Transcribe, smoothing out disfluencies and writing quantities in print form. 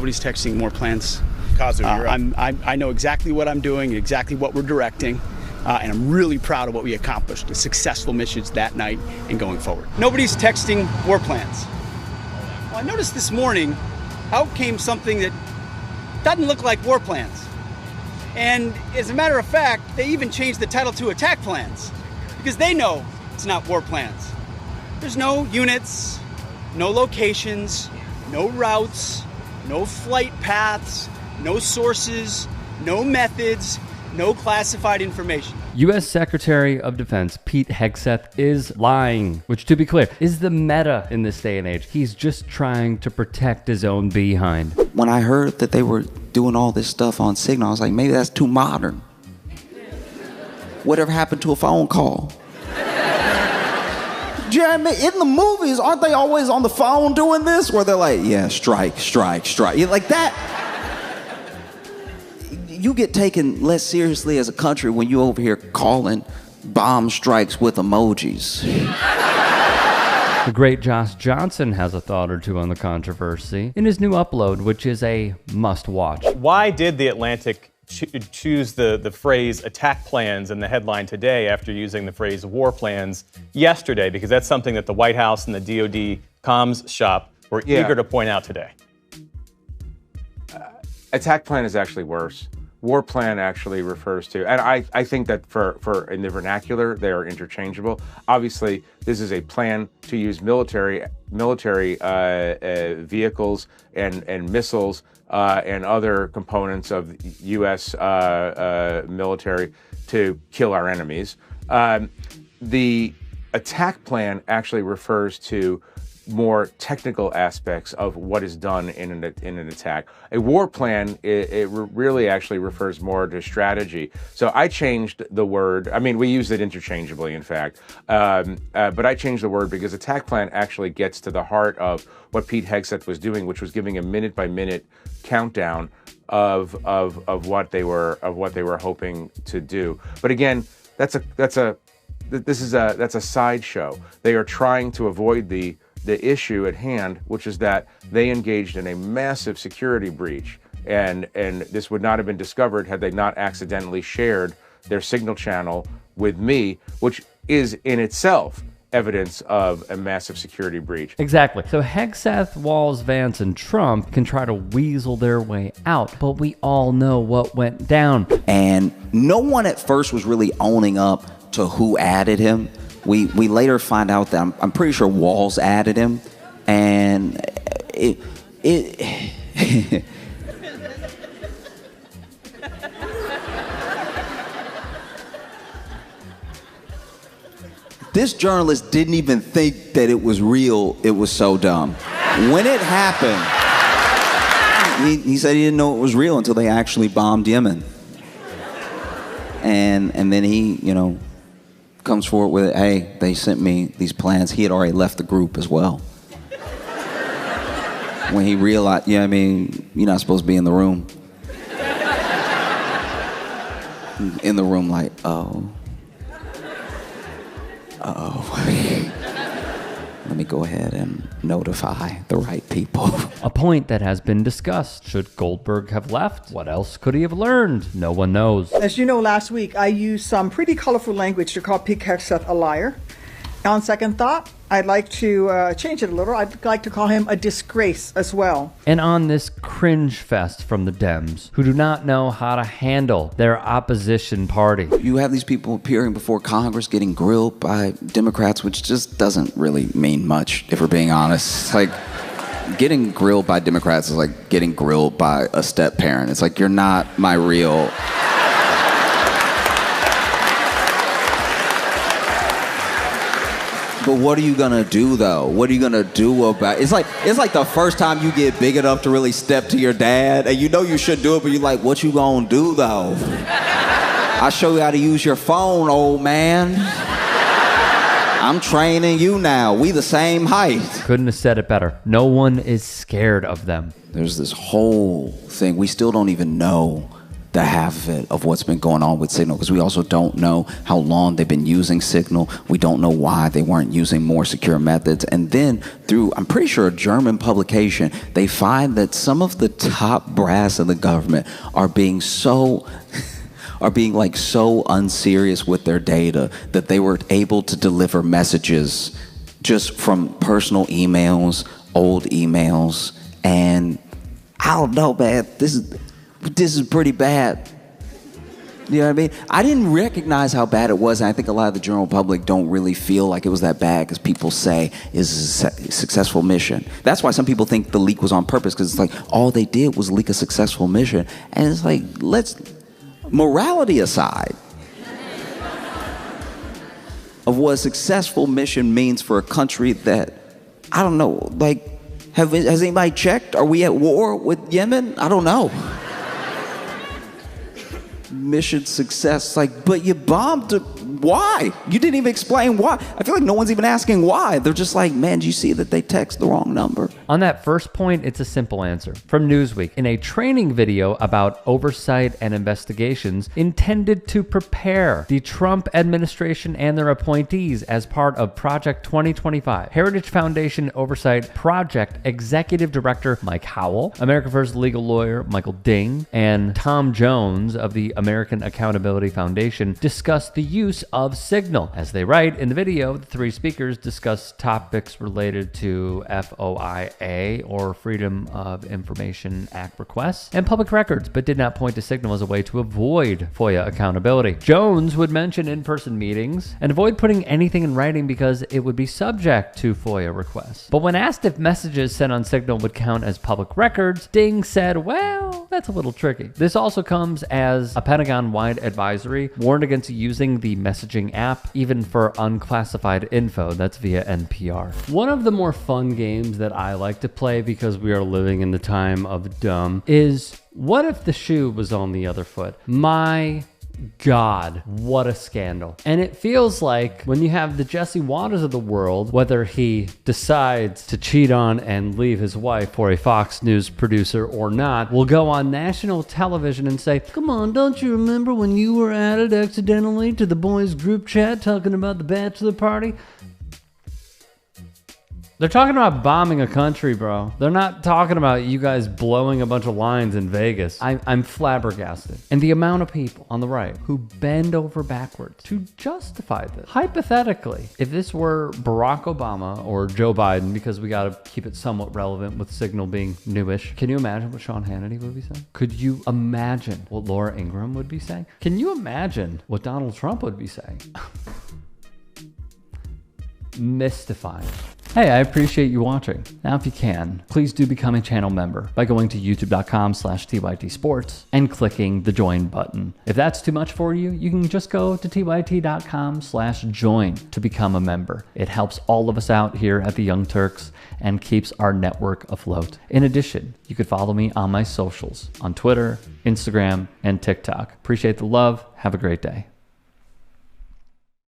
nobody's texting war plans. Kazu, you're up. I know exactly what I'm doing, exactly what we're directing, and I'm really proud of what we accomplished, the successful missions that night and going forward. Nobody's texting war plans. Well, I noticed this morning, out came something that doesn't look like war plans. And as a matter of fact, they even changed the title to attack plans, because they know it's not war plans. There's no units, no locations, no routes, no flight paths, no sources, no methods, no classified information. U.S. Secretary of Defense Pete Hegseth is lying, which, to be clear, is the meta in this day and age. He's just trying to protect his own behind. When I heard that they were doing all this stuff on Signal, I was like, maybe that's too modern. Whatever happened to a phone call? Jeremy, in the movies, aren't they always on the phone doing this? Where they're like, yeah, strike, strike, strike. Like that. You get taken less seriously as a country when you over here calling bomb strikes with emojis. The great Josh Johnson has a thought or two on the controversy in his new upload, which is a must-watch. Why did The Atlantic choose the phrase attack plans in the headline today after using the phrase war plans yesterday? Because that's something that the White House and the DoD comms shop were eager to point out today. Attack plan is actually worse. War plan actually refers to, and I think that for in the vernacular, they are interchangeable. Obviously, this is a plan to use military vehicles and missiles and other components of U.S. Military to kill our enemies. The attack plan actually refers to more technical aspects of what is done in an attack. A war plan, it really actually refers more to strategy. So I changed the word. I mean, we use it interchangeably, in fact. But I changed the word because attack plan actually gets to the heart of what Pete Hegseth was doing, which was giving a minute-by-minute countdown of what they were hoping to do. But again, that's a sideshow. They are trying to avoid the issue at hand, which is that they engaged in a massive security breach, and this would not have been discovered had they not accidentally shared their signal channel with me, which is in itself evidence of a massive security breach. Exactly. So Hegseth, Walz, Vance, and Trump can try to weasel their way out, but we all know what went down. And no one at first was really owning up to who added him. We later find out that I'm pretty sure Walz added him, and it this journalist didn't even think that it was real. It was so dumb. When it happened, he said he didn't know it was real until they actually bombed Yemen, and then he, comes forward with it. Hey, they sent me these plans. He had already left the group as well. When he realized, you're not supposed to be in the room. In the room like, uh-oh. Let me go ahead and notify the right people. A point that has been discussed. Should Goldberg have left? What else could he have learned? No one knows. As you know, last week I used some pretty colorful language to call Pete Hegseth a liar. On second thought, I'd like to change it a little. I'd like to call him a disgrace as well. And on this cringe fest from the Dems, who do not know how to handle their opposition party. You have these people appearing before Congress getting grilled by Democrats, which just doesn't really mean much, if we're being honest. It's like, getting grilled by Democrats is like getting grilled by a step-parent. It's like, you're not my real... But what are you gonna do though? What are you gonna do about it? It's like the first time you get big enough to really step to your dad, and you know you should do it, but you're like, what you gonna do though? I'll show you how to use your phone, old man. I'm training you now. We the same height. Couldn't have said it better. No one is scared of them. There's this whole thing. We still don't even know the half of it of what's been going on with Signal, because we also don't know how long they've been using Signal. We don't know why they weren't using more secure methods. And then through, I'm pretty sure, a German publication, they find that some of the top brass of the government are being so unserious with their data that they were able to deliver messages just from personal emails, old emails, and I don't know, man, this is pretty bad. You know what I mean? I didn't recognize how bad it was, and I think a lot of the general public don't really feel like it was that bad, because people say it's a successful mission. That's why some people think the leak was on purpose, because it's like all they did was leak a successful mission. And it's like, morality aside, of what a successful mission means for a country that, I don't know, like, has anybody checked? Are we at war with Yemen? I don't know. Mission success, like, but you bombed. Why? You didn't even explain why. I feel like no one's even asking why. They're just like, man, do you see that they text the wrong number? On that first point, it's a simple answer. From Newsweek, in a training video about oversight and investigations intended to prepare the Trump administration and their appointees as part of Project 2025, Heritage Foundation Oversight Project Executive Director Mike Howell, America First legal lawyer Michael Ding, and Tom Jones of the American Accountability Foundation discussed the use of Signal. As they write in the video, the three speakers discuss topics related to FOIA, or Freedom of Information Act requests, and public records, but did not point to Signal as a way to avoid FOIA accountability. Jones would mention in-person meetings and avoid putting anything in writing because it would be subject to FOIA requests. But when asked if messages sent on Signal would count as public records, Ding said, well, that's a little tricky. This also comes as a Pentagon-wide advisory warned against using the messaging app, even for unclassified info. That's via NPR. One of the more fun games that I like to play, because we are living in the time of dumb, is what if the shoe was on the other foot? My God, what a scandal. And it feels like when you have the Jesse Waters of the world, whether he decides to cheat on and leave his wife for a Fox News producer or not, will go on national television and say, come on, don't you remember when you were added accidentally to the boys group chat talking about the bachelor party? They're talking about bombing a country, bro. They're not talking about you guys blowing a bunch of lines in Vegas. I'm flabbergasted. And the amount of people on the right who bend over backwards to justify this. Hypothetically, if this were Barack Obama or Joe Biden, because we gotta keep it somewhat relevant with Signal being newish, can you imagine what Sean Hannity would be saying? Could you imagine what Laura Ingraham would be saying? Can you imagine what Donald Trump would be saying? Mystifying. Hey, I appreciate you watching. Now, if you can, please do become a channel member by going to youtube.com/TYTsports and clicking the join button. If that's too much for you, you can just go to tyt.com/join to become a member. It helps all of us out here at the Young Turks and keeps our network afloat. In addition, you could follow me on my socials on Twitter, Instagram, and TikTok. Appreciate the love. Have a great day.